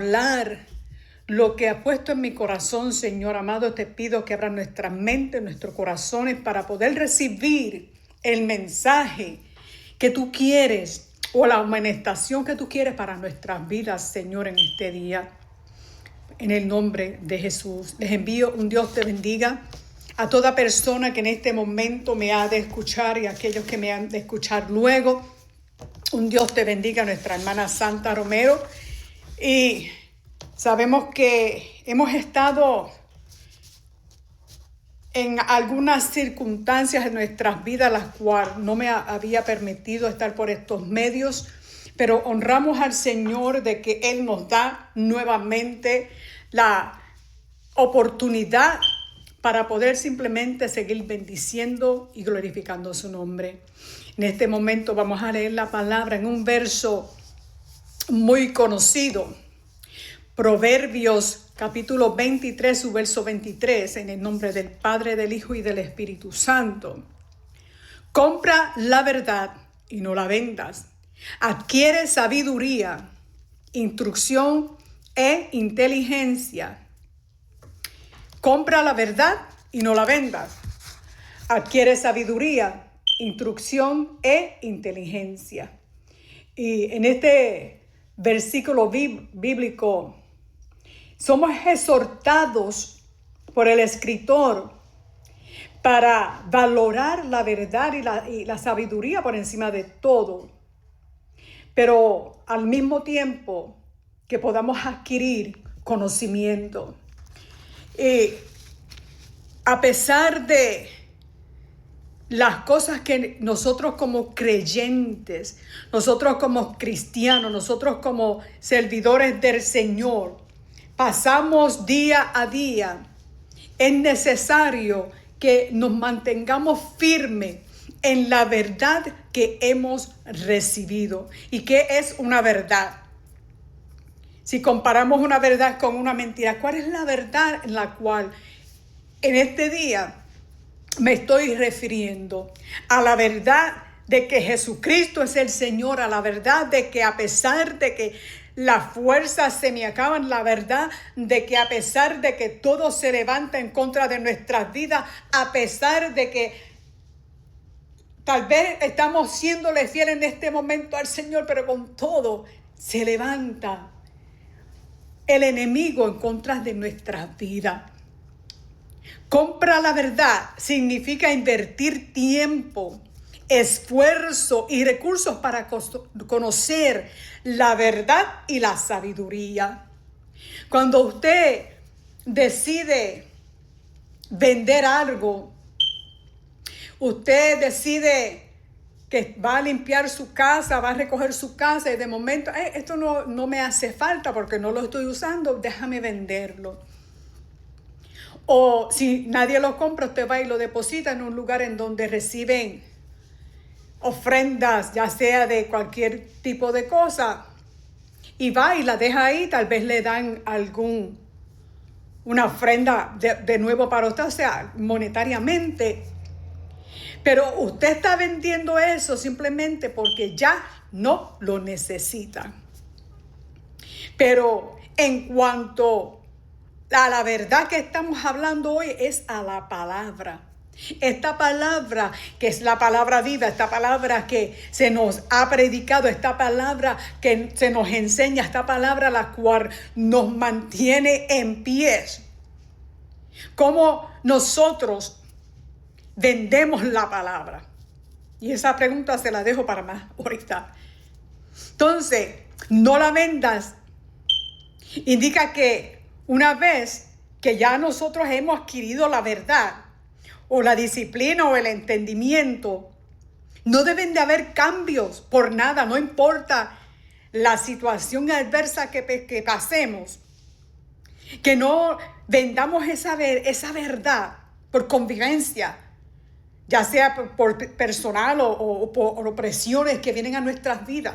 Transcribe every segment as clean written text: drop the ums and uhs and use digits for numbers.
hablar lo que ha puesto en mi corazón, Señor amado. Te pido que abra nuestra mente, nuestros corazones para poder recibir el mensaje que tú quieres o la amonestación que tú quieres para nuestras vidas, Señor, en este día. En el nombre de Jesús, les envío un Dios te bendiga a toda persona que en este momento me ha de escuchar y a aquellos que me han de escuchar luego. Un Dios te bendiga a nuestra hermana Santa Romero. Y sabemos que hemos estado en algunas circunstancias en nuestras vidas las cuales no me había permitido estar por estos medios, pero honramos al Señor de que Él nos da nuevamente la oportunidad para poder simplemente seguir bendiciendo y glorificando su nombre. En este momento vamos a leer la palabra en un verso muy conocido, Proverbios capítulo 23, su verso 23, en el nombre del Padre, del Hijo y del Espíritu Santo. Compra la verdad y no la vendas. Adquiere sabiduría, instrucción e inteligencia. Compra la verdad y no la vendas. Adquiere sabiduría, instrucción e inteligencia. Y en este versículo bíblico somos exhortados por el escritor para valorar la verdad y la sabiduría por encima de todo, pero al mismo tiempo que podamos adquirir conocimiento. Y a pesar de las cosas que nosotros como creyentes, nosotros como cristianos, nosotros como servidores del Señor, pasamos día a día, es necesario que nos mantengamos firmes en la verdad que hemos recibido. ¿Y qué es una verdad? Si comparamos una verdad con una mentira, ¿cuál es la verdad en la cual en este día me estoy refiriendo? A la verdad de que Jesucristo es el Señor, a la verdad de que a pesar de que las fuerzas se me acaban, la verdad de que a pesar de que todo se levanta en contra de nuestras vidas, a pesar de que tal vez estamos siéndole fieles en este momento al Señor, pero con todo se levanta el enemigo en contra de nuestras vidas. Compra la verdad significa invertir tiempo, esfuerzo y recursos para conocer la verdad y la sabiduría. Cuando usted decide vender algo, usted decide que va a limpiar su casa, va a recoger su casa y de momento, esto no me hace falta porque no lo estoy usando, déjame venderlo. O si nadie lo compra, usted va y lo deposita en un lugar en donde reciben ofrendas, ya sea de cualquier tipo de cosa, y va y la deja ahí, tal vez le dan una ofrenda de nuevo para usted, o sea, monetariamente. Pero usted está vendiendo eso simplemente porque ya no lo necesita. Pero en cuanto a la verdad que estamos hablando hoy, es a la palabra. Esta palabra que es la palabra viva, esta palabra que se nos ha predicado, esta palabra que se nos enseña, esta palabra la cual nos mantiene en pie. ¿Cómo nosotros vendemos la palabra? Y esa pregunta se la dejo para más ahorita. Entonces, no la vendas. Indica que una vez que ya nosotros hemos adquirido la verdad, o la disciplina o el entendimiento, no deben de haber cambios por nada, no importa la situación adversa que pasemos. Que no vendamos esa verdad por convivencia, ya sea por personal o por presiones que vienen a nuestras vidas.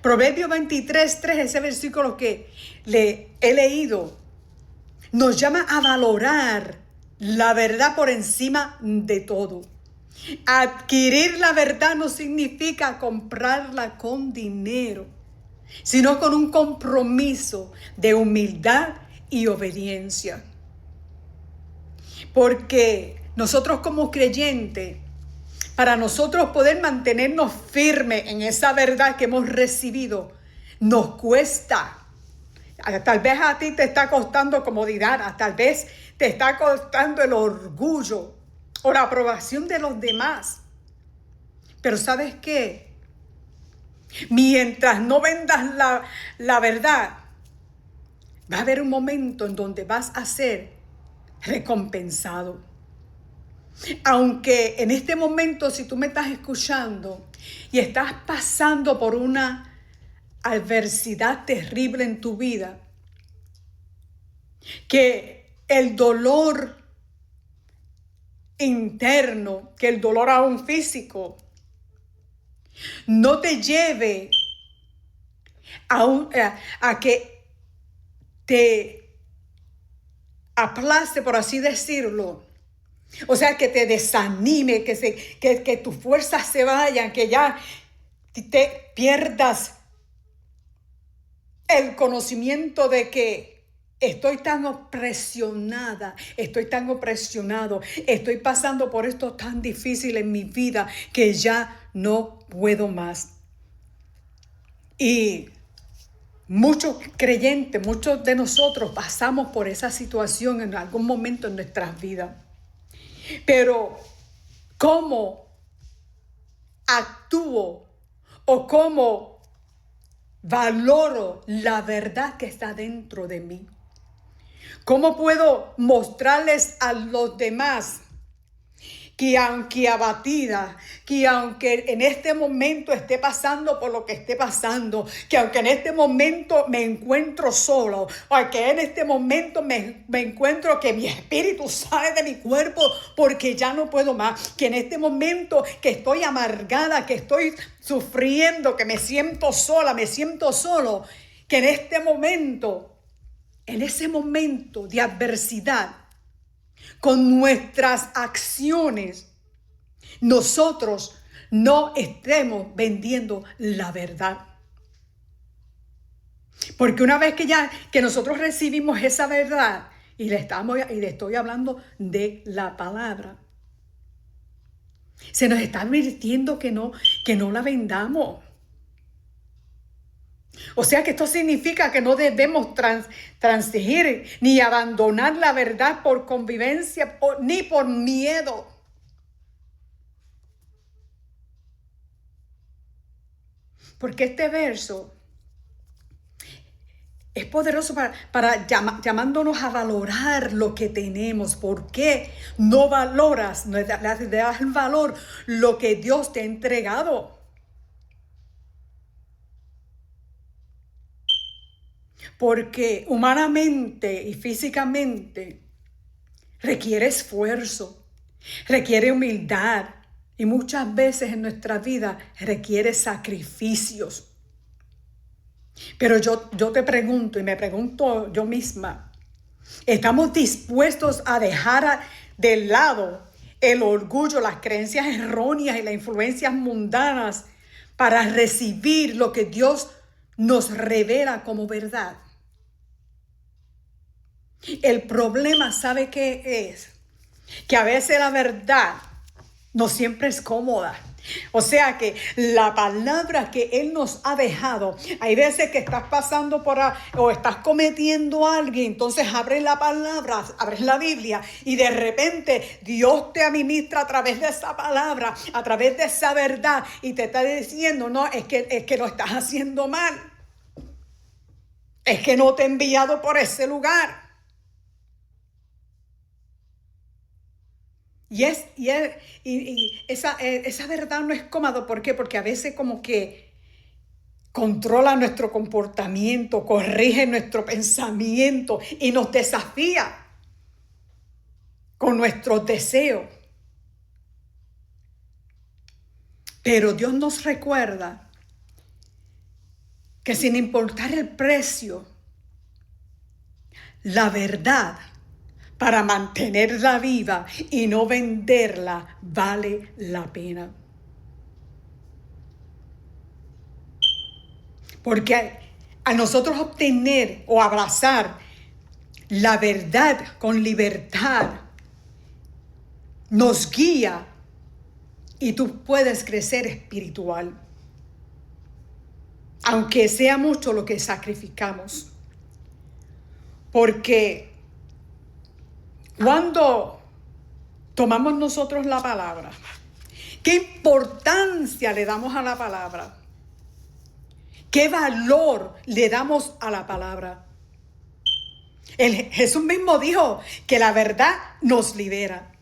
Proverbios 23:3, ese versículo que le he leído, nos llama a valorar la verdad por encima de todo. Adquirir la verdad no significa comprarla con dinero. sino con un compromiso de humildad y obediencia. Porque nosotros como creyentes, para nosotros poder mantenernos firmes en esa verdad que hemos recibido, nos cuesta. Tal vez a ti te está costando comodidad, tal vez te está costando el orgullo o la aprobación de los demás. Pero ¿sabes qué? Mientras no vendas la verdad, va a haber un momento en donde vas a ser recompensado. Aunque en este momento, si tú me estás escuchando y estás pasando por una adversidad terrible en tu vida, que el dolor interno, que el dolor aún físico, no te lleve a que te aplaste, por así decirlo. O sea, que te desanime, que tus fuerzas se vayan, que ya te pierdas el conocimiento de que estoy tan opresionada, estoy tan opresionado, estoy pasando por esto tan difícil en mi vida que ya no puedo más. Y muchos creyentes, muchos de nosotros pasamos por esa situación en algún momento en nuestras vidas. Pero ¿cómo actúo o cómo valoro la verdad que está dentro de mí? ¿Cómo puedo mostrarles a los demás que aunque abatida, que aunque en este momento esté pasando por lo que esté pasando, que aunque en este momento me encuentro solo, o que en este momento me encuentro que mi espíritu sale de mi cuerpo porque ya no puedo más, que en este momento que estoy amargada, que estoy sufriendo, que me siento sola, me siento solo, que en este momento, en ese momento de adversidad, con nuestras acciones, nosotros no estemos vendiendo la verdad. Porque una vez que nosotros recibimos esa verdad, y le estoy hablando de la palabra, se nos está advirtiendo que no la vendamos. O sea que esto significa que no debemos transigir ni abandonar la verdad por convivencia ni por miedo. Porque este verso es poderoso llamándonos a valorar lo que tenemos. ¿Por qué no valoras, no le das valor lo que Dios te ha entregado? Porque humanamente y físicamente requiere esfuerzo, requiere humildad y muchas veces en nuestra vida requiere sacrificios. Pero yo te pregunto y me pregunto yo misma, ¿estamos dispuestos a dejar de lado el orgullo, las creencias erróneas y las influencias mundanas para recibir lo que Dios nos revela como verdad? El problema, ¿sabe qué es? Que a veces la verdad no siempre es cómoda. O sea que la palabra que Él nos ha dejado, hay veces que estás pasando o estás cometiendo algo, entonces abres la palabra, abres la Biblia y de repente Dios te administra a través de esa palabra, a través de esa verdad y te está diciendo, no, es que lo estás haciendo mal. Es que no te he enviado por ese lugar. Y esa verdad no es cómoda. ¿Por qué? Porque a veces como que controla nuestro comportamiento, corrige nuestro pensamiento y nos desafía con nuestros deseos. Pero Dios nos recuerda que sin importar el precio, la verdad para mantenerla viva y no venderla vale la pena. Porque a nosotros obtener o abrazar la verdad con libertad, nos guía y tú puedes crecer espiritual. Aunque sea mucho lo que sacrificamos. Porque cuando tomamos nosotros la palabra, ¿qué importancia le damos a la palabra? ¿Qué valor le damos a la palabra? Jesús mismo dijo que la verdad nos libera.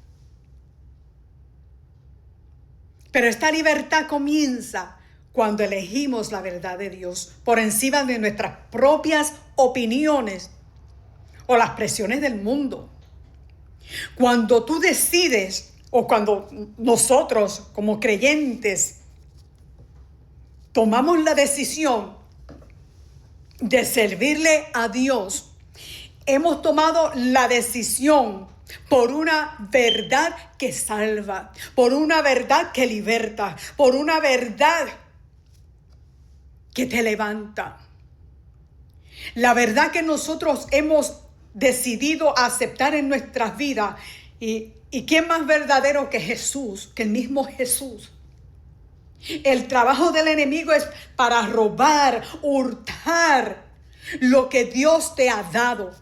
Pero esta libertad comienza cuando elegimos la verdad de Dios por encima de nuestras propias opiniones o las presiones del mundo. Cuando tú decides, o cuando nosotros como creyentes tomamos la decisión de servirle a Dios, hemos tomado la decisión por una verdad que salva, por una verdad que liberta, por una verdad que te levanta. La verdad que nosotros hemos decidido aceptar en nuestras vidas. ¿Y quién más verdadero que Jesús, que el mismo Jesús? El trabajo del enemigo es para robar, hurtar lo que Dios te ha dado.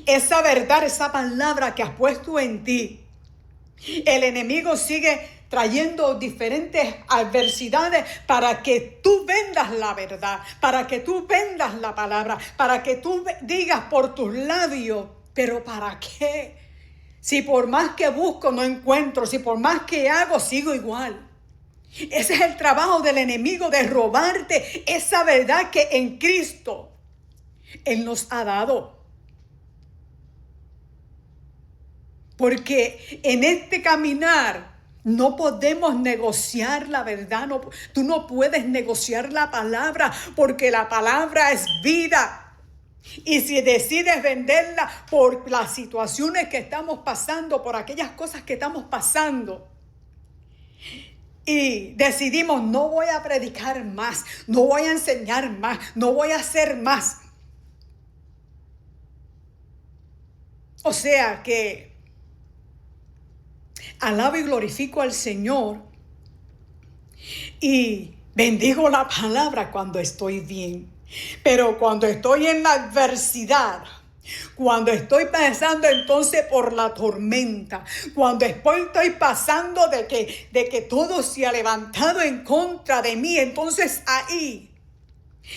Esa verdad, esa palabra que has puesto en ti. El enemigo sigue trayendo diferentes adversidades para que tú vendas la verdad, para que tú vendas la palabra, para que tú digas por tus labios, pero ¿para qué? Si por más que busco no encuentro, si por más que hago sigo igual. Ese es el trabajo del enemigo, de robarte esa verdad que en Cristo Él nos ha dado. Porque en este caminar no podemos negociar la verdad. No, tú no puedes negociar la palabra porque la palabra es vida. Y si decides venderla por las situaciones que estamos pasando, por aquellas cosas que estamos pasando, y decidimos no voy a predicar más, no voy a enseñar más, no voy a hacer más. O sea que alabo y glorifico al Señor y bendigo la palabra cuando estoy bien. Pero cuando estoy en la adversidad, cuando estoy pasando entonces por la tormenta, cuando estoy pasando de que todo se ha levantado en contra de mí, entonces ahí,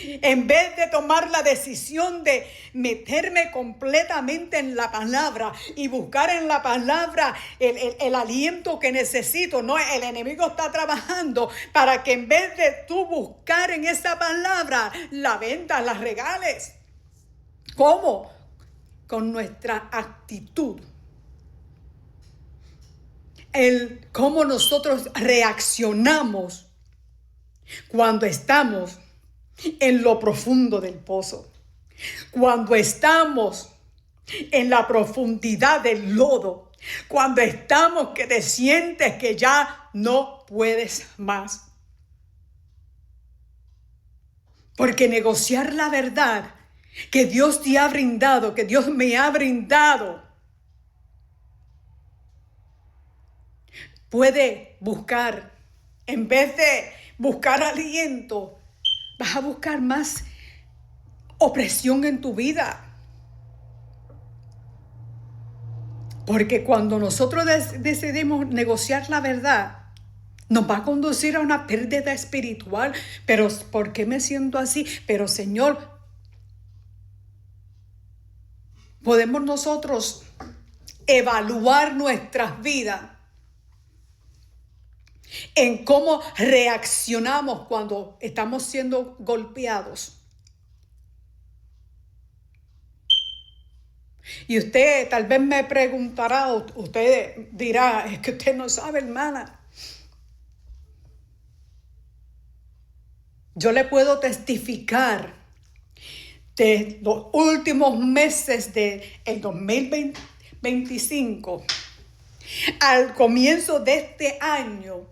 en vez de tomar la decisión de meterme completamente en la palabra y buscar en la palabra el aliento que necesito, no, el enemigo está trabajando para que en vez de tú buscar en esa palabra, la vendas, la regales. ¿Cómo? Con nuestra actitud. Cómo nosotros reaccionamos cuando estamos en lo profundo del pozo, cuando estamos en la profundidad del lodo, cuando estamos que te sientes que ya no puedes más. Porque negociar la verdad que Dios te ha brindado, que Dios me ha brindado, puede buscar, en vez de buscar aliento, vas a buscar más opresión en tu vida. Porque cuando nosotros decidimos negociar la verdad, nos va a conducir a una pérdida espiritual. Pero ¿por qué me siento así? Pero Señor, podemos nosotros evaluar nuestras vidas en cómo reaccionamos cuando estamos siendo golpeados. Y usted tal vez me preguntará, usted dirá, es que usted no sabe, hermana. Yo le puedo testificar de los últimos meses del 2025 al comienzo de este año,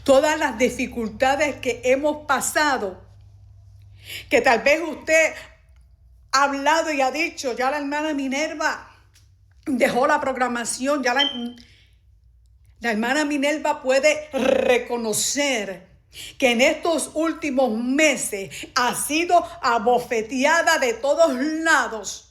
todas las dificultades que hemos pasado Que tal vez usted ha hablado y ha dicho, ya la hermana Minerva dejó la programación, ya la hermana Minerva puede reconocer que en estos últimos meses ha sido abofeteada de todos lados.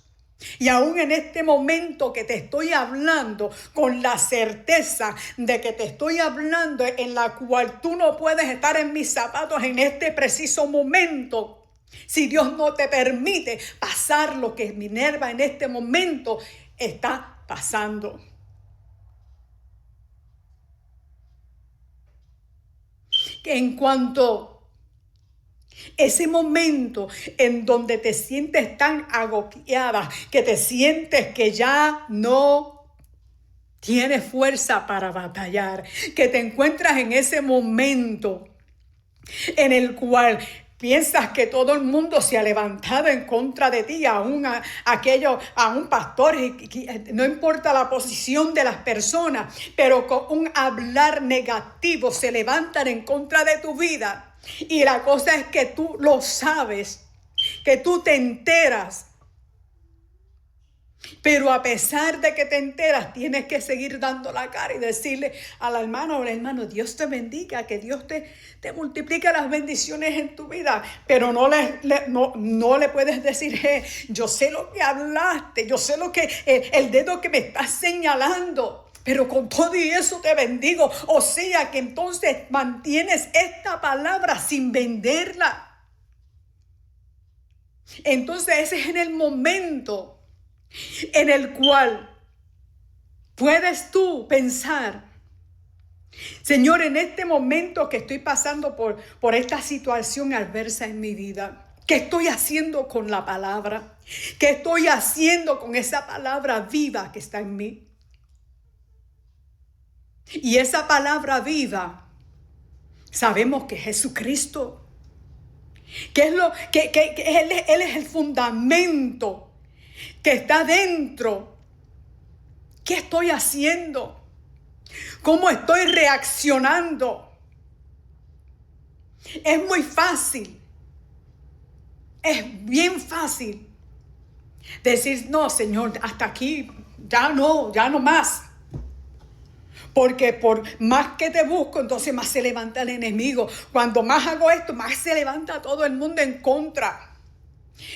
Y aún en este momento que te estoy hablando, con la certeza de que te estoy hablando en la cual tú no puedes estar en mis zapatos en este preciso momento, si Dios no te permite pasar lo que Minerva en este momento está pasando. Que en cuanto ese momento en donde te sientes tan agobiada, que te sientes que ya no tienes fuerza para batallar, que te encuentras en ese momento en el cual piensas que todo el mundo se ha levantado en contra de ti, aún a un pastor, no importa la posición de las personas, pero con un hablar negativo se levantan en contra de tu vida. Y la cosa es que tú lo sabes, que tú te enteras. Pero a pesar de que te enteras, tienes que seguir dando la cara y decirle a la hermana o al hermano, Dios te bendiga, que Dios te multiplique las bendiciones en tu vida. Pero no le puedes decir, yo sé lo que hablaste, yo sé lo que el dedo que me estás señalando. Pero con todo y eso te bendigo. O sea que entonces mantienes esta palabra sin venderla. Entonces ese es en el momento en el cual puedes tú pensar, Señor, en este momento que estoy pasando por esta situación adversa en mi vida, ¿qué estoy haciendo con la palabra? ¿Qué estoy haciendo con esa palabra viva que está en mí? Y esa palabra viva, sabemos que es Jesucristo, que es Él es el fundamento que está dentro. ¿Qué estoy haciendo? ¿Cómo estoy reaccionando? Es muy fácil. Es bien fácil decir, no, Señor, hasta aquí, ya no más. Porque por más que te busco, entonces más se levanta el enemigo. Cuando más hago esto, más se levanta todo el mundo en contra.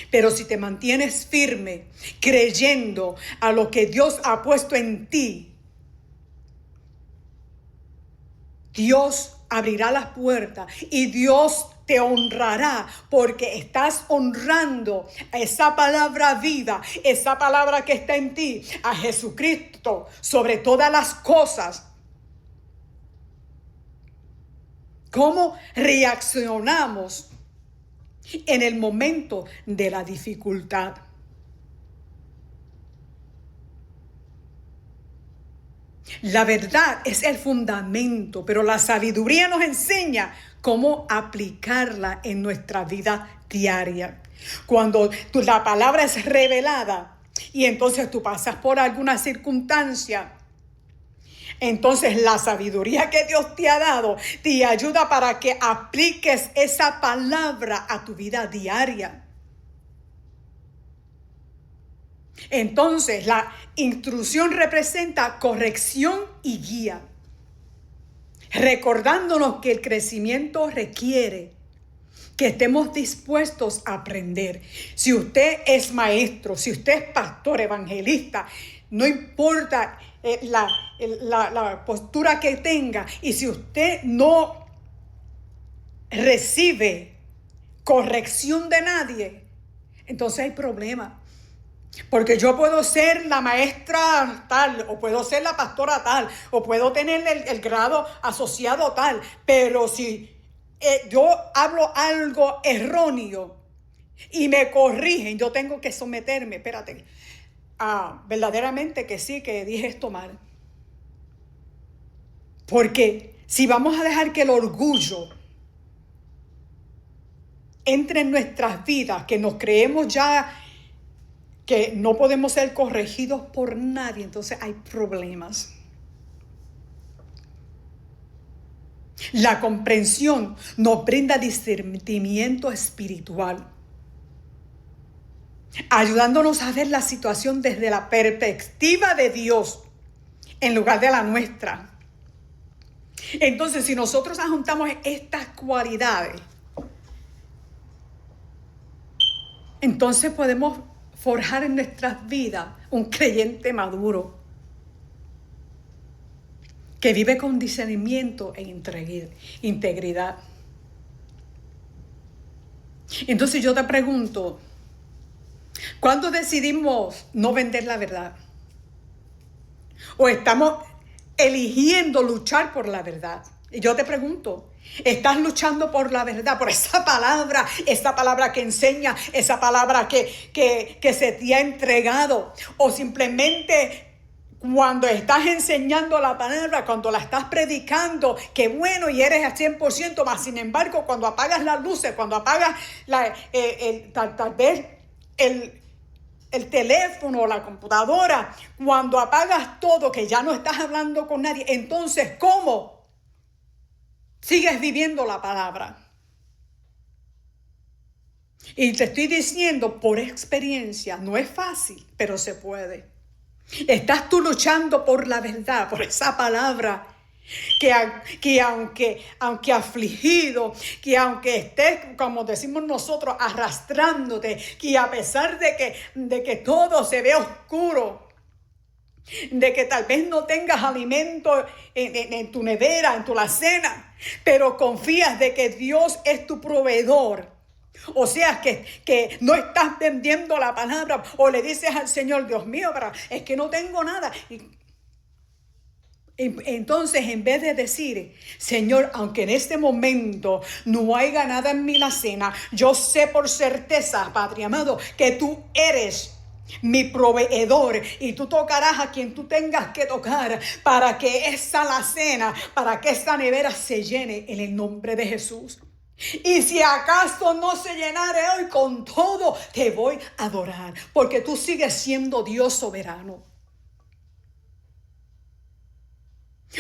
Pero si te mantienes firme, creyendo a lo que Dios ha puesto en ti, Dios abrirá las puertas y Dios te honrará porque estás honrando a esa palabra viva, esa palabra que está en ti, a Jesucristo sobre todas las cosas. ¿Cómo reaccionamos en el momento de la dificultad? La verdad es el fundamento, pero la sabiduría nos enseña cómo aplicarla en nuestra vida diaria. Cuando la palabra es revelada y entonces tú pasas por alguna circunstancia, entonces la sabiduría que Dios te ha dado te ayuda para que apliques esa palabra a tu vida diaria. Entonces la instrucción representa corrección y guía, recordándonos que el crecimiento requiere que estemos dispuestos a aprender. Si usted es maestro, si usted es pastor, evangelista, no importa la postura que tenga, y si usted no recibe corrección de nadie, entonces hay problema. Porque yo puedo ser la maestra tal, o puedo ser la pastora tal, o puedo tener el grado asociado tal, pero si yo hablo algo erróneo y me corrigen, yo tengo que someterme, espérate, verdaderamente que sí, que dije esto mal. Porque si vamos a dejar que el orgullo entre en nuestras vidas, que nos creemos ya que no podemos ser corregidos por nadie, entonces hay problemas. La comprensión nos brinda discernimiento espiritual, ayudándonos a ver la situación desde la perspectiva de Dios en lugar de la nuestra. Entonces, si nosotros juntamos estas cualidades, entonces podemos forjar en nuestras vidas un creyente maduro que vive con discernimiento e integridad. Entonces yo te pregunto, ¿cuándo decidimos no vender la verdad? ¿O estamos eligiendo luchar por la verdad? Y yo te pregunto, ¿estás luchando por la verdad, por esa palabra que enseña, esa palabra que se te ha entregado? ¿O simplemente cuando estás enseñando la palabra, cuando la estás predicando, qué bueno y eres al 100%, más sin embargo, cuando apagas las luces, cuando apagas tal vez el teléfono o la computadora, cuando apagas todo, que ya no estás hablando con nadie, entonces, ¿cómo sigues viviendo la palabra? Y te estoy diciendo por experiencia, no es fácil, pero se puede. Estás tú luchando por la verdad, por esa palabra que aunque afligido, que aunque estés, como decimos nosotros, arrastrándote, que a pesar de que todo se ve oscuro, de que tal vez no tengas alimento en tu nevera, en tu alacena, pero confías de que Dios es tu proveedor. O sea, que no estás vendiendo la palabra o le dices al Señor, Dios mío, pero es que no tengo nada. Y entonces, en vez de decir, Señor, aunque en este momento no haya nada en mi alacena, yo sé por certeza, Padre amado, que tú eres mi proveedor y tú tocarás a quien tú tengas que tocar para que esa alacena, para que esa nevera se llene en el nombre de Jesús. Y si acaso no se llenare hoy, con todo te voy a adorar, porque tú sigues siendo Dios soberano.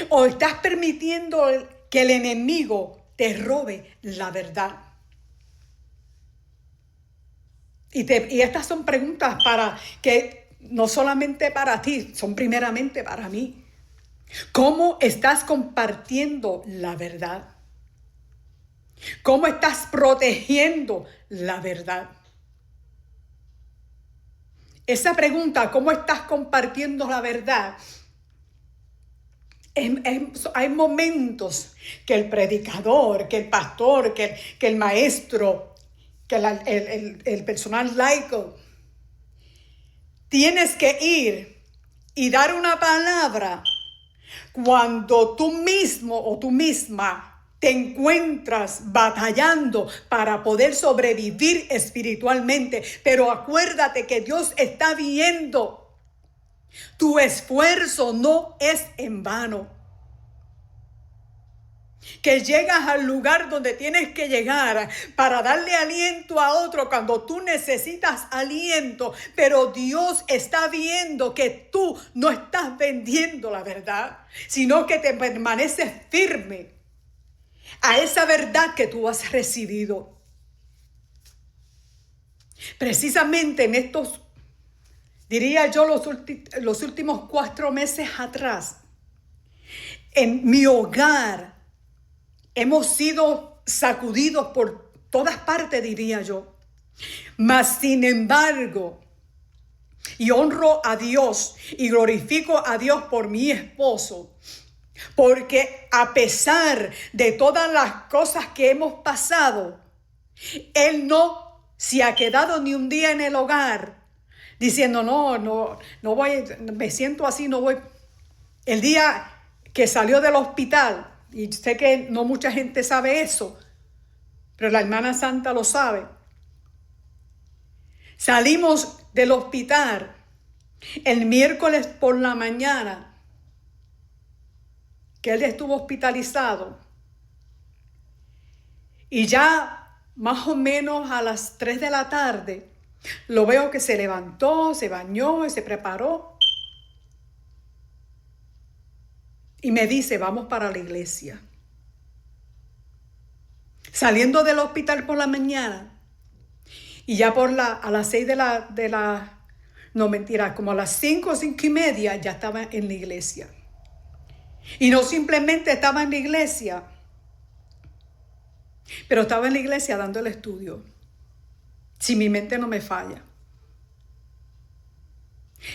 O estás permitiendo que el enemigo te robe la verdad. Y estas son preguntas para que no solamente para ti, son primeramente para mí. ¿Cómo estás compartiendo la verdad? ¿Cómo estás protegiendo la verdad? Esa pregunta, ¿cómo estás compartiendo la verdad? Hay momentos que el predicador, que el pastor, que el maestro, que el personal laico, tienes que ir y dar una palabra cuando tú mismo o tú misma te encuentras batallando para poder sobrevivir espiritualmente. Pero acuérdate que Dios está viendo. Tu esfuerzo no es en vano. Que llegas al lugar donde tienes que llegar para darle aliento a otro cuando tú necesitas aliento, pero Dios está viendo que tú no estás vendiendo la verdad, sino que te permaneces firme a esa verdad que tú has recibido. Precisamente en estos, diría yo, los últimos 4 meses atrás, en mi hogar, hemos sido sacudidos por todas partes, diría yo. Mas, sin embargo, y honro a Dios y glorifico a Dios por mi esposo, porque a pesar de todas las cosas que hemos pasado, Él no se ha quedado ni un día en el hogar diciendo, no voy, me siento así, no voy. El día que salió del hospital, y sé que no mucha gente sabe eso, pero la hermana Santa lo sabe. Salimos del hospital el miércoles por la mañana, que él estuvo hospitalizado. Y ya más o menos a las 3 de la tarde, lo veo que se levantó, se bañó y se preparó. Y me dice, vamos para la iglesia. saliendo del hospital por la mañana, y ya a las 6 no mentira, como a las 5 o 5:30 ya estaba en la iglesia. Y no simplemente estaba en la iglesia, pero estaba en la iglesia dando el estudio, si mi mente no me falla.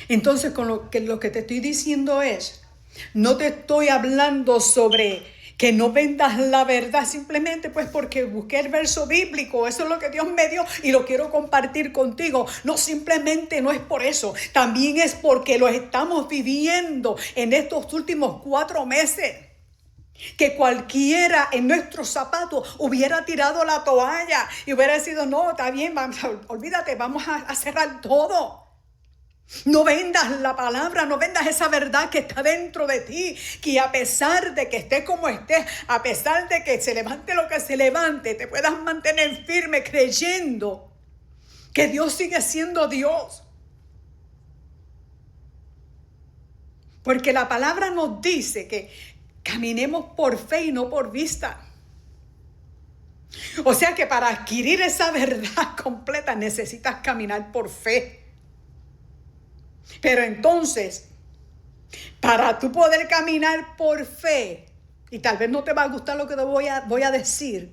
Entonces, con lo que te estoy diciendo es, no te estoy hablando sobre que no vendas la verdad simplemente pues porque busqué el verso bíblico, eso es lo que Dios me dio y lo quiero compartir contigo. No, simplemente no es por eso, también es porque lo estamos viviendo en estos últimos 4 meses. Que cualquiera en nuestros zapatos hubiera tirado la toalla y hubiera sido, no, está bien, olvídate, vamos a cerrar todo. No vendas la palabra, no vendas esa verdad que está dentro de ti, que a pesar de que estés como estés, a pesar de que se levante lo que se levante, te puedas mantener firme creyendo que Dios sigue siendo Dios. Porque la palabra nos dice que caminemos por fe y no por vista. O sea que para adquirir esa verdad completa necesitas caminar por fe. Pero entonces, para tú poder caminar por fe, y tal vez no te va a gustar lo que te voy a decir,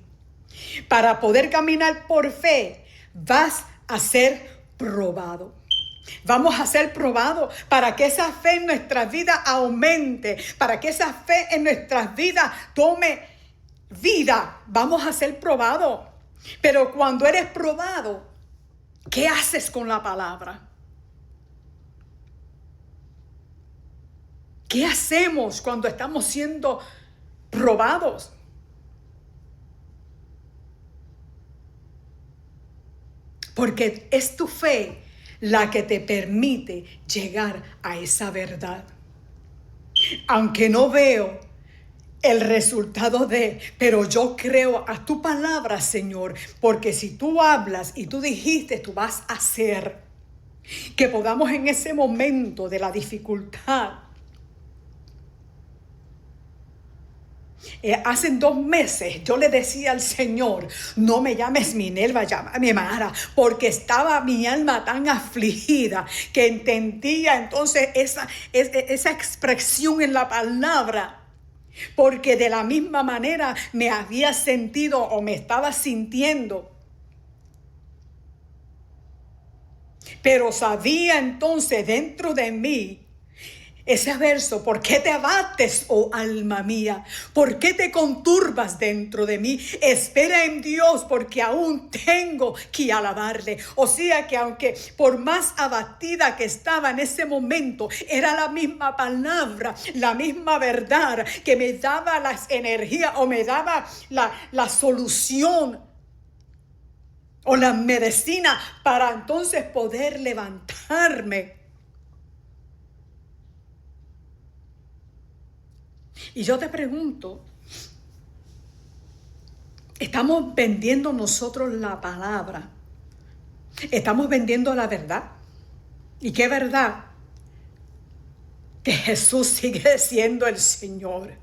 para poder caminar por fe, vas a ser probado. Vamos a ser probados para que esa fe en nuestras vidas aumente, para que esa fe en nuestras vidas tome vida. Vamos a ser probados. Pero cuando eres probado, ¿qué haces con la palabra? ¿Qué hacemos cuando estamos siendo probados? Porque es tu fe la que te permite llegar a esa verdad. Aunque no veo el resultado pero yo creo a tu palabra, Señor, porque si tú hablas y tú dijiste, tú vas a hacer. Que podamos en ese momento de la dificultad. Hace 2 meses yo le decía al Señor, no me llames Minerva, llámame Mara, porque estaba mi alma tan afligida que entendía entonces esa expresión en la palabra. Porque de la misma manera me había sentido o me estaba sintiendo. Pero sabía entonces dentro de mí ese verso, ¿por qué te abates, oh alma mía? ¿Por qué te conturbas dentro de mí? Espera en Dios, porque aún tengo que alabarle. O sea que aunque por más abatida que estaba en ese momento, era la misma palabra, la misma verdad que me daba las energías o me daba la solución o la medicina para entonces poder levantarme. Y yo te pregunto, ¿estamos vendiendo nosotros la palabra? ¿Estamos vendiendo la verdad? ¿Y qué verdad? Que Jesús sigue siendo el Señor,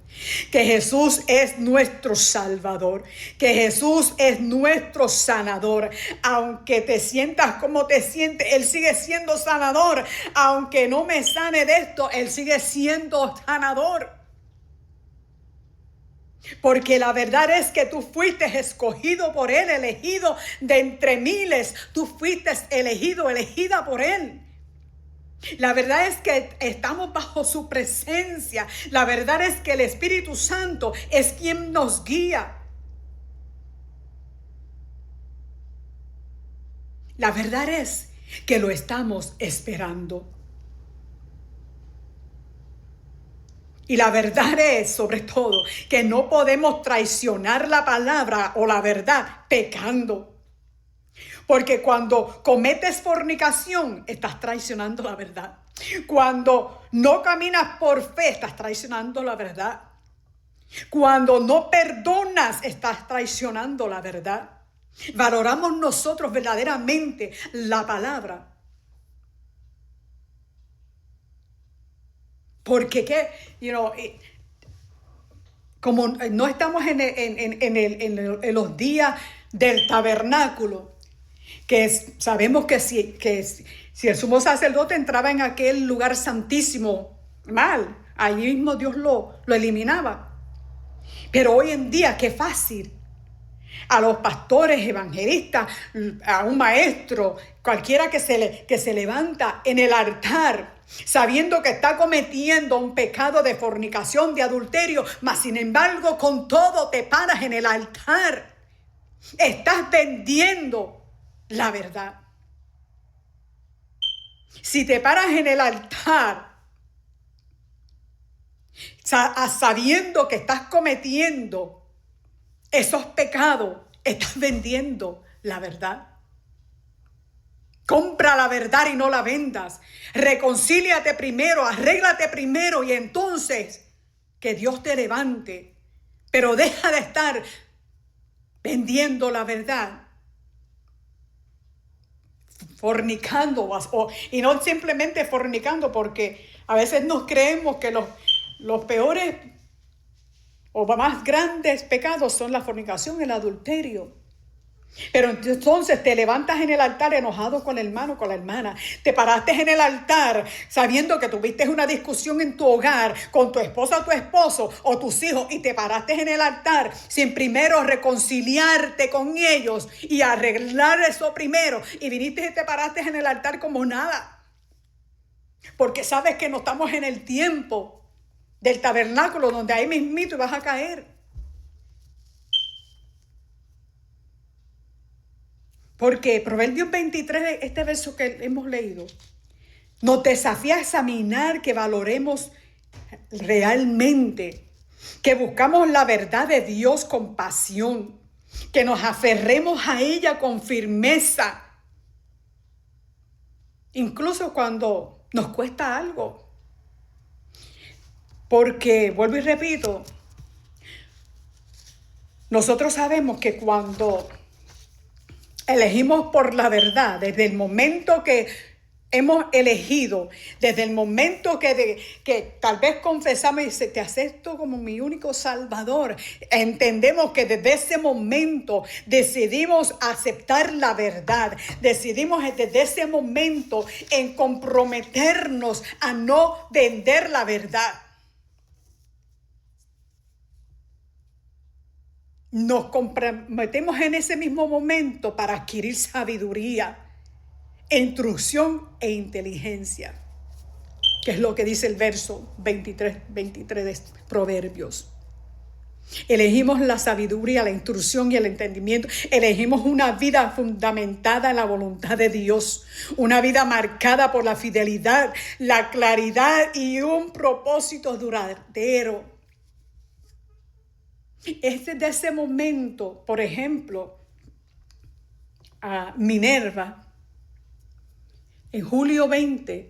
que Jesús es nuestro Salvador, que Jesús es nuestro sanador. Aunque te sientas como te sientes, Él sigue siendo sanador. Aunque no me sane de esto, Él sigue siendo sanador. Porque la verdad es que tú fuiste escogido por Él, elegido de entre miles. Tú fuiste elegido, elegida por Él. La verdad es que estamos bajo su presencia. La verdad es que el Espíritu Santo es quien nos guía. La verdad es que lo estamos esperando. Y la verdad es, sobre todo, que no podemos traicionar la palabra o la verdad pecando. Porque cuando cometes fornicación, estás traicionando la verdad. Cuando no caminas por fe, estás traicionando la verdad. Cuando no perdonas, estás traicionando la verdad. Valoramos nosotros verdaderamente la palabra. Porque Como no estamos en los días del tabernáculo, sabemos que si el sumo sacerdote entraba en aquel lugar santísimo mal, allí mismo Dios lo eliminaba. Pero hoy en día, qué fácil. A los pastores, evangelistas, a un maestro, cualquiera que se levanta en el altar, sabiendo que está cometiendo un pecado de fornicación, de adulterio, mas sin embargo con todo te paras en el altar. Estás vendiendo la verdad. Si te paras en el altar sabiendo que estás cometiendo esos pecados, estás vendiendo la verdad. Compra la verdad y no la vendas. Reconcíliate primero, arréglate primero y entonces que Dios te levante. Pero deja de estar vendiendo la verdad, fornicando, y no simplemente fornicando, porque a veces nos creemos que los peores o más grandes pecados son la fornicación, el adulterio. Pero entonces te levantas en el altar enojado con el hermano, con la hermana. Te paraste en el altar sabiendo que tuviste una discusión en tu hogar con tu esposa o tu esposo o tus hijos, y te paraste en el altar sin primero reconciliarte con ellos y arreglar eso primero, y viniste y te paraste en el altar como nada, porque sabes que no estamos en el tiempo del tabernáculo donde ahí mismito vas a caer. Porque Proverbios 23, este verso que hemos leído, nos desafía a examinar, que valoremos realmente, que buscamos la verdad de Dios con pasión, que nos aferremos a ella con firmeza, incluso cuando nos cuesta algo. Porque, vuelvo y repito, nosotros sabemos que cuando elegimos por la verdad, desde el momento que hemos elegido, desde el momento que tal vez confesamos y dice, te acepto como mi único Salvador, entendemos que desde ese momento decidimos aceptar la verdad, decidimos desde ese momento en comprometernos a no vender la verdad. Nos comprometemos en ese mismo momento para adquirir sabiduría, instrucción e inteligencia, que es lo que dice el verso 23 de Proverbios. Elegimos la sabiduría, la instrucción y el entendimiento. Elegimos una vida fundamentada en la voluntad de Dios, una vida marcada por la fidelidad, la claridad y un propósito duradero. Es desde ese momento, por ejemplo, a Minerva, en julio 20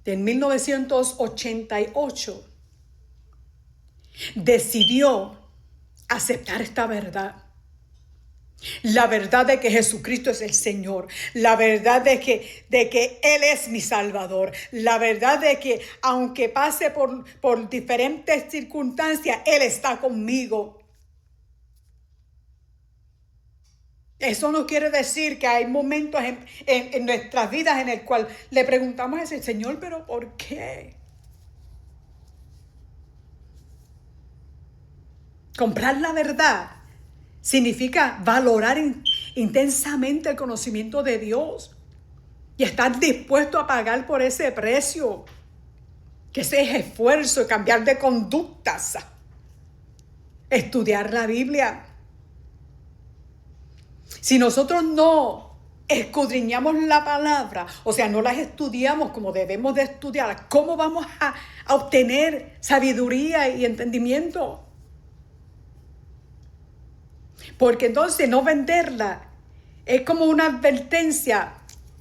de 1988, decidió aceptar esta verdad. La verdad de que Jesucristo es el Señor. La verdad de que Él es mi Salvador. La verdad de que aunque pase por diferentes circunstancias, Él está conmigo. Eso no quiere decir que hay momentos en nuestras vidas en el cual le preguntamos a ese Señor, ¿pero por qué? Comprar la verdad significa valorar intensamente el conocimiento de Dios y estar dispuesto a pagar por ese precio, que ese es esfuerzo, cambiar de conductas, estudiar la Biblia. Si nosotros no escudriñamos la palabra, o sea, no las estudiamos como debemos de estudiar, ¿cómo vamos a obtener sabiduría y entendimiento? Porque entonces no venderla es como una advertencia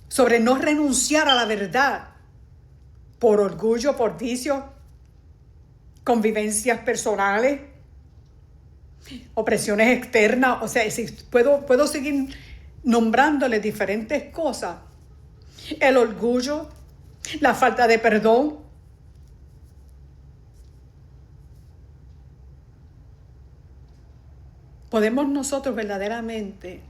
sobre no renunciar a la verdad por orgullo, por vicio, convivencias personales, opresiones externas. O sea, si puedo seguir nombrándole diferentes cosas. El orgullo, la falta de perdón, podemos nosotros verdaderamente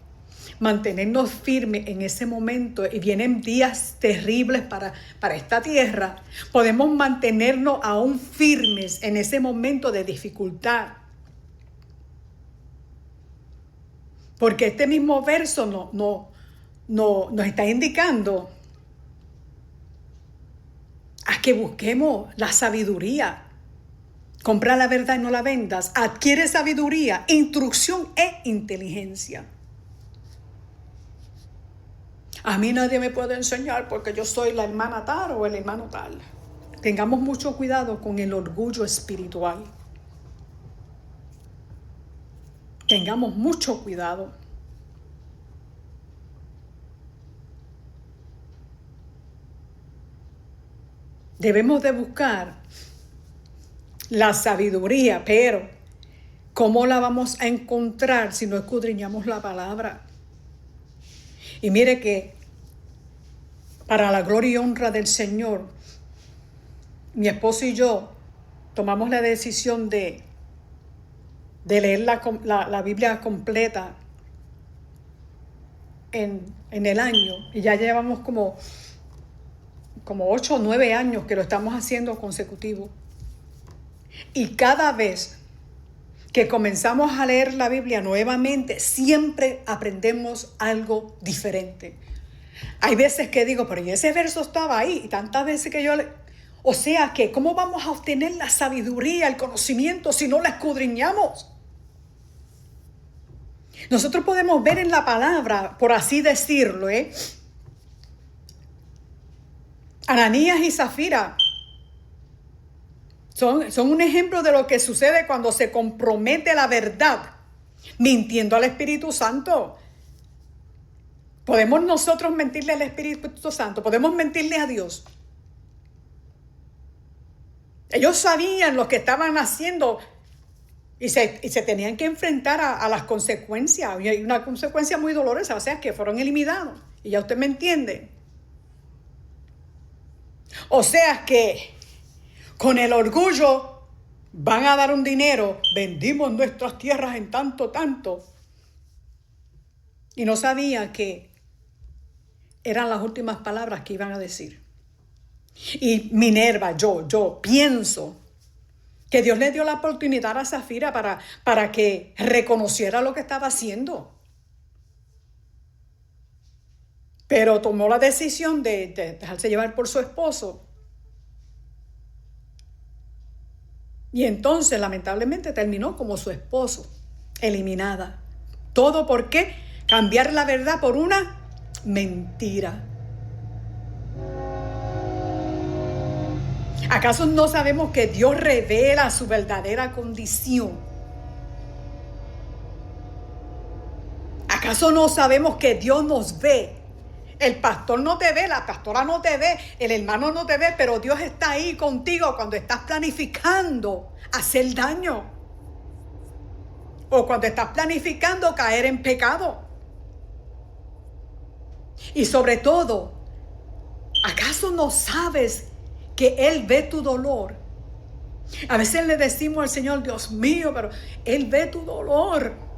mantenernos firmes en ese momento, y vienen días terribles para esta tierra, podemos mantenernos aún firmes en ese momento de dificultad. Porque este mismo verso nos está indicando a que busquemos la sabiduría. Compra la verdad y no la vendas. Adquiere sabiduría, instrucción e inteligencia. A mí nadie me puede enseñar porque yo soy la hermana tal o el hermano tal. Tengamos mucho cuidado con el orgullo espiritual. Tengamos mucho cuidado. Debemos de buscar la sabiduría, pero ¿cómo la vamos a encontrar si no escudriñamos la palabra? Y mire que para la gloria y honra del Señor, mi esposo y yo tomamos la decisión de leer la Biblia completa en el año. Y ya llevamos como 8 o 9 años que lo estamos haciendo consecutivo. Y cada vez que comenzamos a leer la Biblia nuevamente, siempre aprendemos algo diferente. Hay veces que digo, pero ese verso estaba ahí, y tantas veces que o sea que, ¿cómo vamos a obtener la sabiduría, el conocimiento, si no la escudriñamos? Nosotros podemos ver en la palabra, por así decirlo, Ananías y Zafira son un ejemplo de lo que sucede cuando se compromete la verdad, mintiendo al Espíritu Santo. ¿Podemos nosotros mentirle al Espíritu Santo? ¿Podemos mentirle a Dios? Ellos sabían lo que estaban haciendo y se tenían que enfrentar a las consecuencias. Y una consecuencia muy dolorosa, o sea, que fueron eliminados. Y ya usted me entiende. O sea que con el orgullo van a dar un dinero. Vendimos nuestras tierras en tanto. Y no sabía que eran las últimas palabras que iban a decir. Y Minerva, yo pienso que Dios le dio la oportunidad a Zafira para que reconociera lo que estaba haciendo. Pero tomó la decisión de dejarse llevar por su esposo. Y entonces, lamentablemente, terminó como su esposo, eliminada. ¿Todo por qué? Cambiar la verdad por una mentira. ¿Acaso no sabemos que Dios revela su verdadera condición? ¿Acaso no sabemos que Dios nos ve? El pastor no te ve, la pastora no te ve, el hermano no te ve, pero Dios está ahí contigo cuando estás planificando hacer daño. O cuando estás planificando caer en pecado. Y sobre todo, ¿acaso no sabes que Él ve tu dolor? A veces le decimos al Señor, Dios mío, pero Él ve tu dolor.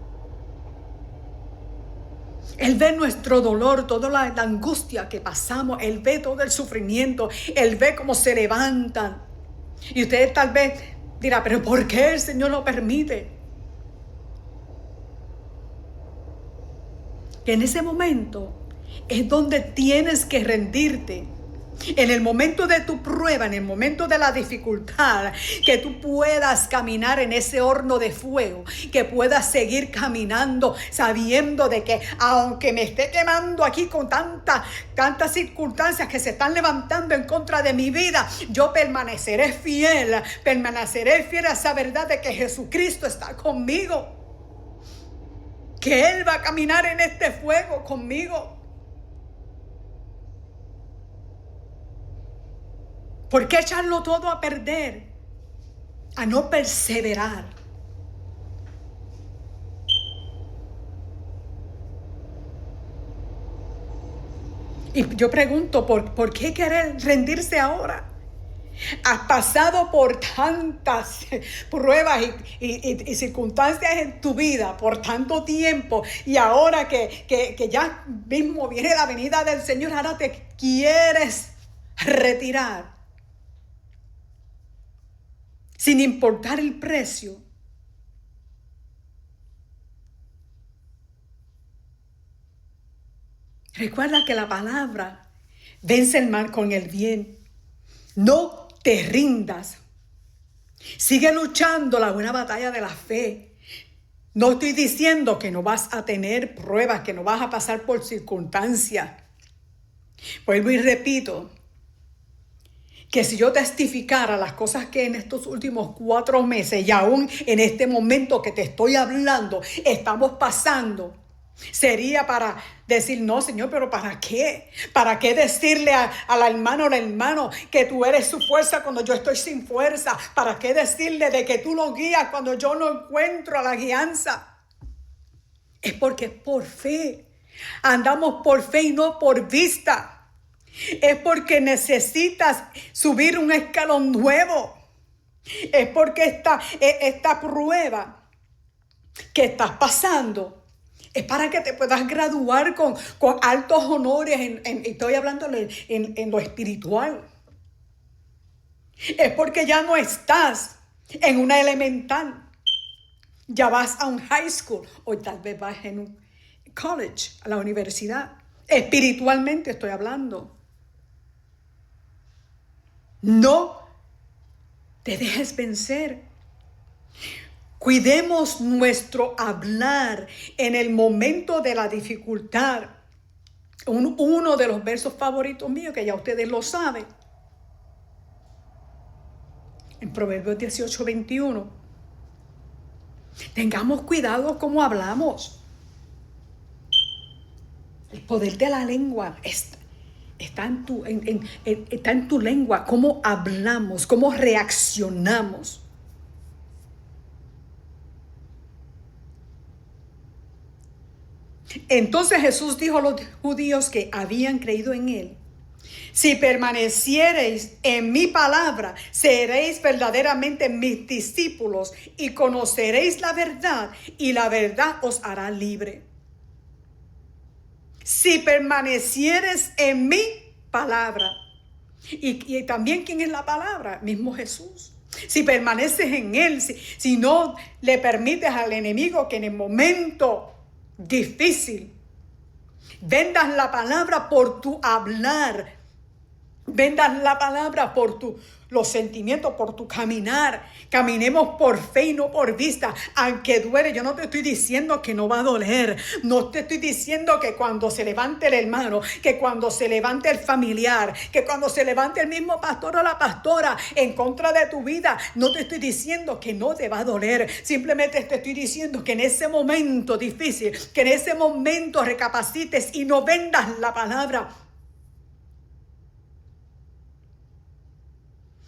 Él ve nuestro dolor, toda la angustia que pasamos. Él ve todo el sufrimiento. Él ve cómo se levantan. Y usted tal vez dirá, pero ¿por qué el Señor lo permite? Que en ese momento es donde tienes que rendirte. En el momento de tu prueba, en el momento de la dificultad, que tú puedas caminar en ese horno de fuego, que puedas seguir caminando sabiendo de que aunque me esté quemando aquí con tantas circunstancias que se están levantando en contra de mi vida, yo permaneceré fiel a esa verdad de que Jesucristo está conmigo, que Él va a caminar en este fuego conmigo. ¿Por qué echarlo todo a perder? A no perseverar. Y yo pregunto, ¿por qué querer rendirse ahora? Has pasado por tantas pruebas y circunstancias en tu vida por tanto tiempo, y ahora que ya mismo viene la venida del Señor, ahora te quieres retirar sin importar el precio. Recuerda que la palabra vence el mal con el bien. No te rindas. Sigue luchando la buena batalla de la fe. No estoy diciendo que no vas a tener pruebas, que no vas a pasar por circunstancias. Vuelvo y repito, que si yo testificara las cosas que en estos últimos 4 meses y aún en este momento que te estoy hablando, estamos pasando, sería para decir, no, Señor, pero ¿para qué? ¿Para qué decirle a la hermana o al hermano que tú eres su fuerza cuando yo estoy sin fuerza? ¿Para qué decirle de que tú lo guías cuando yo no encuentro la guianza? Es porque es por fe. Andamos por fe y no por vista. Es porque necesitas subir un escalón nuevo. Es porque esta prueba que estás pasando es para que te puedas graduar con altos honores. Estoy hablando en lo espiritual. Es porque ya no estás en una elemental. Ya vas a un high school o tal vez vas en un college, a la universidad. Espiritualmente estoy hablando. No te dejes vencer. Cuidemos nuestro hablar en el momento de la dificultad. Uno de los versos favoritos míos, que ya ustedes lo saben, en Proverbios 18:21. Tengamos cuidado cómo hablamos. El poder de la lengua está en tu lengua, cómo hablamos, cómo reaccionamos. Entonces Jesús dijo a los judíos que habían creído en él: si permaneciereis en mi palabra, seréis verdaderamente mis discípulos y conoceréis la verdad, y la verdad os hará libre. Si permanecieres en mi palabra. Y también, ¿quién es la palabra? Mismo Jesús. Si permaneces en él, si no le permites al enemigo que en el momento difícil vendas la palabra por tu hablar, vendas la palabra por los sentimientos, por tu caminar. Caminemos por fe y no por vista, aunque duele. Yo no te estoy diciendo que no va a doler. No te estoy diciendo que cuando se levante el hermano, que cuando se levante el familiar, que cuando se levante el mismo pastor o la pastora en contra de tu vida, no te estoy diciendo que no te va a doler. Simplemente te estoy diciendo que en ese momento difícil, que en ese momento recapacites y no vendas la palabra.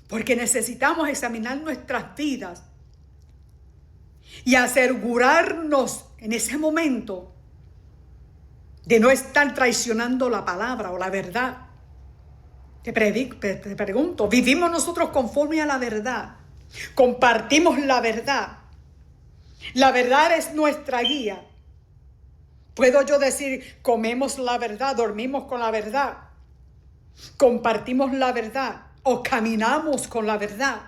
Porque necesitamos examinar nuestras vidas y asegurarnos en ese momento de no estar traicionando la palabra o la verdad. Te pregunto, ¿vivimos nosotros conforme a la verdad? ¿Compartimos la verdad? La verdad es nuestra guía. Puedo yo decir, comemos la verdad, dormimos con la verdad, compartimos la verdad o caminamos con la verdad.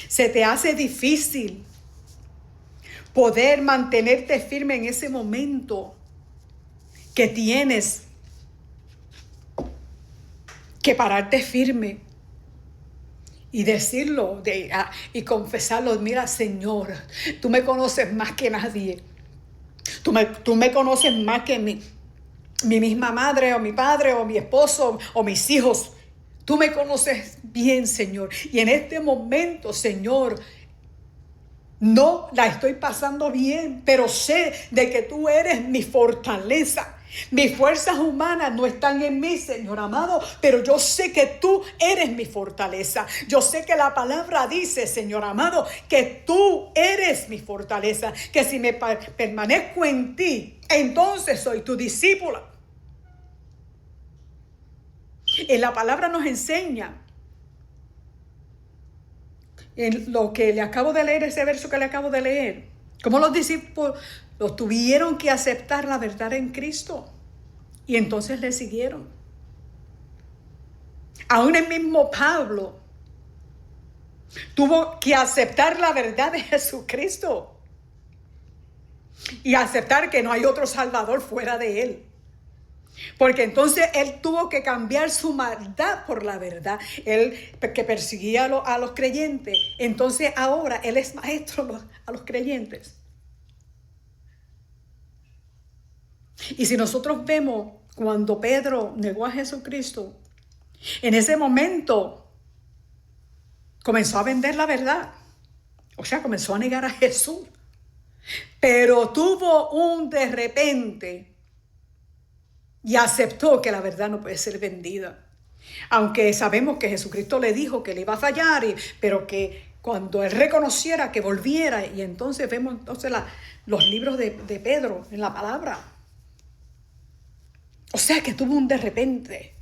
Se te hace difícil poder mantenerte firme en ese momento que tienes que pararte firme y decirlo y confesarlo. Mira, Señor, tú me conoces más que nadie. Tú me conoces más que mi misma madre o mi padre o mi esposo o mis hijos. Tú me conoces bien, Señor. Y en este momento, Señor, no la estoy pasando bien, pero sé de que tú eres mi fortaleza. Mis fuerzas humanas no están en mí, Señor amado, pero yo sé que tú eres mi fortaleza. Yo sé que la palabra dice, Señor amado, que tú eres mi fortaleza, que si me permanezco en ti, entonces soy tu discípula. En la palabra nos enseña, en lo que le acabo de leer, ese verso que le acabo de leer, cómo los discípulos tuvieron que aceptar la verdad en Cristo y entonces le siguieron. Aún el mismo Pablo tuvo que aceptar la verdad de Jesucristo y aceptar que no hay otro Salvador fuera de Él. Porque entonces él tuvo que cambiar su maldad por la verdad. Él que perseguía a los creyentes. Entonces ahora él es maestro a los creyentes. Y si nosotros vemos cuando Pedro negó a Jesucristo, en ese momento comenzó a vender la verdad. O sea, comenzó a negar a Jesús. Pero tuvo un de repente y aceptó que la verdad no puede ser vendida. Aunque sabemos que Jesucristo le dijo que le iba a fallar, pero que cuando él reconociera que volviera, y entonces vemos entonces los libros de Pedro en la palabra. O sea que tuvo un de repente.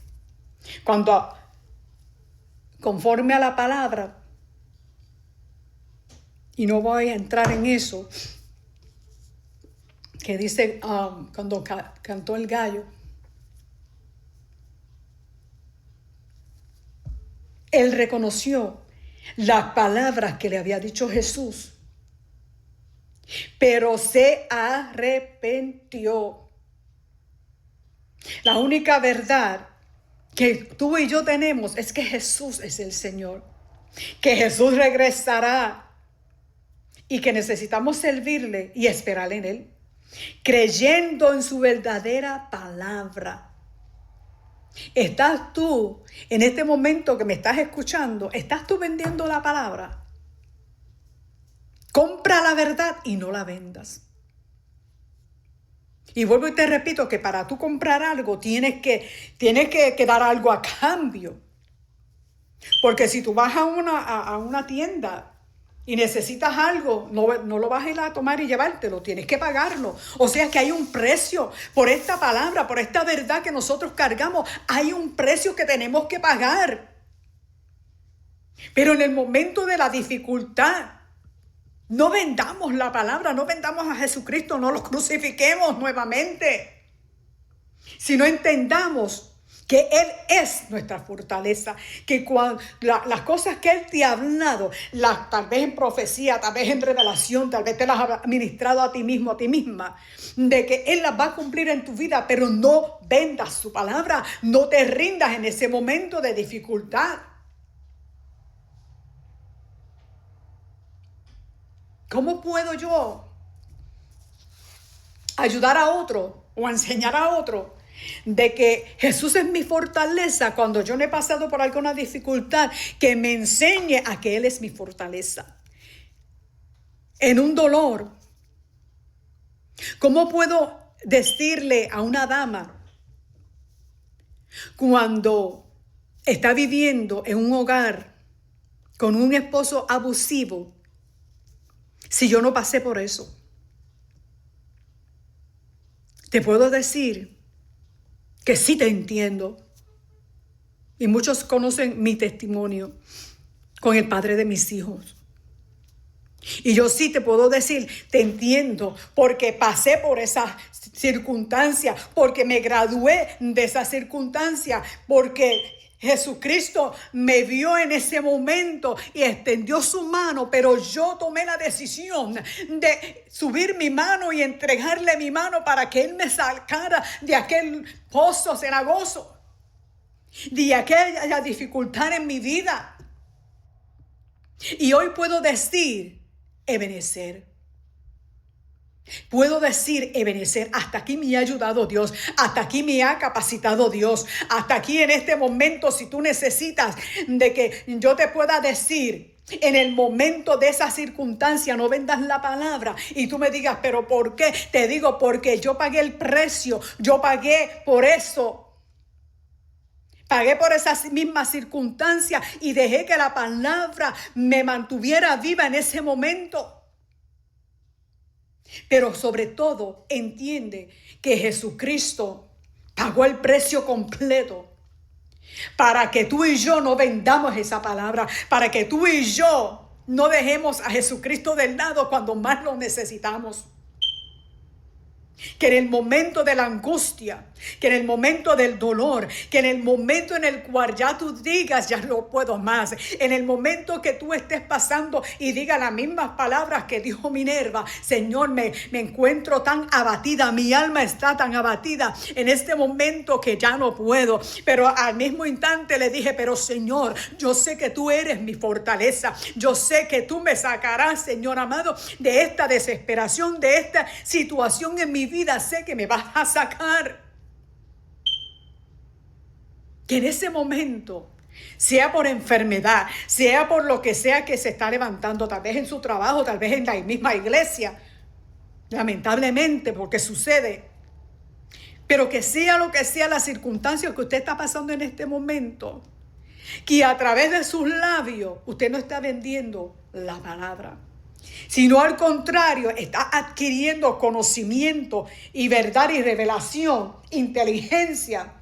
Cuando, conforme a la palabra, y no voy a entrar en eso, que dice cuando cantó el gallo, él reconoció las palabras que le había dicho Jesús, pero se arrepintió. La única verdad que tú y yo tenemos es que Jesús es el Señor, que Jesús regresará y que necesitamos servirle y esperar en Él, creyendo en su verdadera palabra. ¿Estás tú, en este momento que me estás escuchando, estás tú vendiendo la palabra? Compra la verdad y no la vendas. Y vuelvo y te repito que para tú comprar algo tienes que dar algo a cambio. Porque si tú vas a una tienda y necesitas algo, no lo vas a ir a tomar y llevártelo, tienes que pagarlo. O sea que hay un precio por esta palabra, por esta verdad que nosotros cargamos. Hay un precio que tenemos que pagar. Pero en el momento de la dificultad, no vendamos la palabra, no vendamos a Jesucristo, no lo crucifiquemos nuevamente. Sino entendamos que Él es nuestra fortaleza, que las cosas que Él te ha hablado, tal vez en profecía, tal vez en revelación, tal vez te las ha ministrado a ti mismo, a ti misma, de que Él las va a cumplir en tu vida, pero no vendas su palabra, no te rindas en ese momento de dificultad. ¿Cómo puedo yo ayudar a otro o enseñar a otro de que Jesús es mi fortaleza cuando yo no he pasado por alguna dificultad? Que me enseñe a que Él es mi fortaleza en un dolor. ¿Cómo puedo decirle a una dama cuando está viviendo en un hogar con un esposo abusivo si yo no pasé por eso? Te puedo decir que sí te entiendo. Y muchos conocen mi testimonio con el padre de mis hijos. Y yo sí te puedo decir, te entiendo, porque pasé por esa circunstancia, porque me gradué de esa circunstancia, porque Jesucristo me vio en ese momento y extendió su mano, pero yo tomé la decisión de subir mi mano y entregarle mi mano para que Él me sacara de aquel pozo cenagoso, de aquella dificultad en mi vida. Y hoy puedo decir, Ebenezer. Puedo decir, Ebenezer, hasta aquí me ha ayudado Dios, hasta aquí me ha capacitado Dios, hasta aquí en este momento, si tú necesitas de que yo te pueda decir, en el momento de esa circunstancia, no vendas la palabra y tú me digas, pero ¿por qué? Te digo, porque yo pagué el precio, yo pagué por eso. Pagué por esas mismas circunstancias y dejé que la palabra me mantuviera viva en ese momento. Pero sobre todo, entiende que Jesucristo pagó el precio completo para que tú y yo no vendamos esa palabra, para que tú y yo no dejemos a Jesucristo del lado cuando más lo necesitamos. Que en el momento de la angustia, que en el momento del dolor, que en el momento en el cual ya tú digas, ya no puedo más, en el momento que tú estés pasando y digas las mismas palabras que dijo Minerva: Señor, me encuentro tan abatida, mi alma está tan abatida en este momento que ya no puedo. Pero al mismo instante le dije: pero Señor, yo sé que tú eres mi fortaleza, yo sé que tú me sacarás, Señor amado, de esta desesperación, de esta situación en mi vida, sé que me vas a sacar. Que en ese momento, sea por enfermedad, sea por lo que sea que se está levantando, tal vez en su trabajo, tal vez en la misma iglesia, lamentablemente, porque sucede, pero que sea lo que sea la circunstancia que usted está pasando en este momento, que a través de sus labios usted no está vendiendo la palabra, sino al contrario, está adquiriendo conocimiento y verdad y revelación, inteligencia,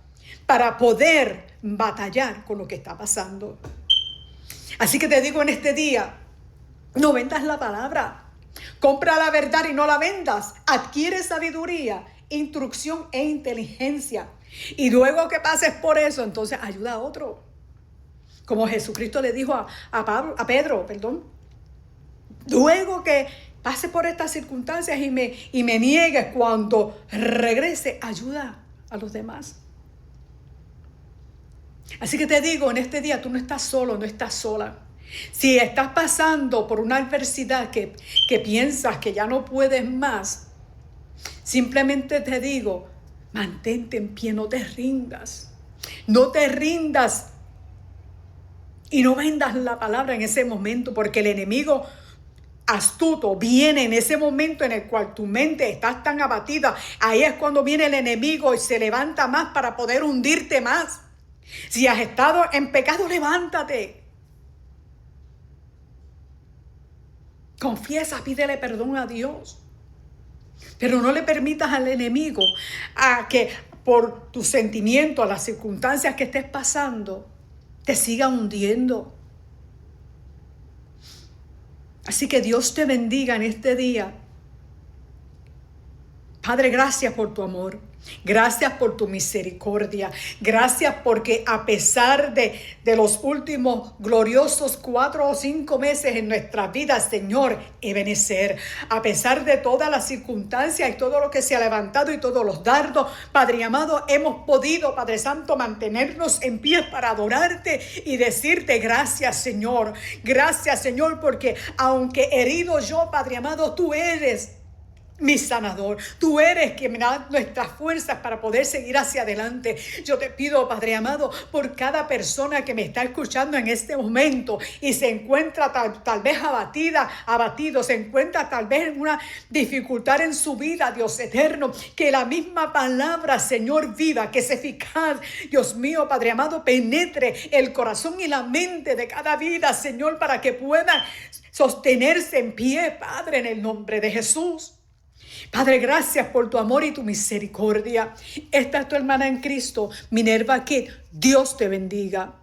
para poder batallar con lo que está pasando. Así que te digo en este día, no vendas la palabra. Compra la verdad y no la vendas. Adquiere sabiduría, instrucción e inteligencia. Y luego que pases por eso, entonces ayuda a otro. Como Jesucristo le dijo a Pedro. Luego que pase por estas circunstancias y me niegues, cuando regrese, ayuda a los demás. Así que te digo, en este día tú no estás solo, no estás sola. Si estás pasando por una adversidad que piensas que ya no puedes más, simplemente te digo, mantente en pie, no te rindas. No te rindas y no vendas la palabra en ese momento, porque el enemigo astuto viene en ese momento en el cual tu mente está tan abatida. Ahí es cuando viene el enemigo y se levanta más para poder hundirte más. Si has estado en pecado, levántate. Confiesa, pídele perdón a Dios. Pero no le permitas al enemigo a que por tus sentimientos, las circunstancias que estés pasando, te siga hundiendo. Así que Dios te bendiga en este día. Padre, gracias por tu amor. Gracias por tu misericordia. Gracias porque a pesar de los últimos gloriosos 4 o 5 meses en nuestras vidas, Señor, Ebenezer, a pesar de todas las circunstancias y todo lo que se ha levantado y todos los dardos, Padre amado, hemos podido, Padre Santo, mantenernos en pie para adorarte y decirte gracias, Señor. Gracias, Señor, porque aunque herido yo, Padre amado, tú eres mi sanador. Tú eres quien me da nuestras fuerzas para poder seguir hacia adelante. Yo te pido, Padre amado, por cada persona que me está escuchando en este momento y se encuentra tal vez abatido, se encuentra tal vez en una dificultad en su vida, Dios eterno, que la misma palabra, Señor, viva, que es eficaz, Dios mío, Padre amado, penetre el corazón y la mente de cada vida, Señor, para que puedan sostenerse en pie, Padre, en el nombre de Jesús. Padre, gracias por tu amor y tu misericordia. Esta es tu hermana en Cristo, Minerva Kidd. Dios te bendiga.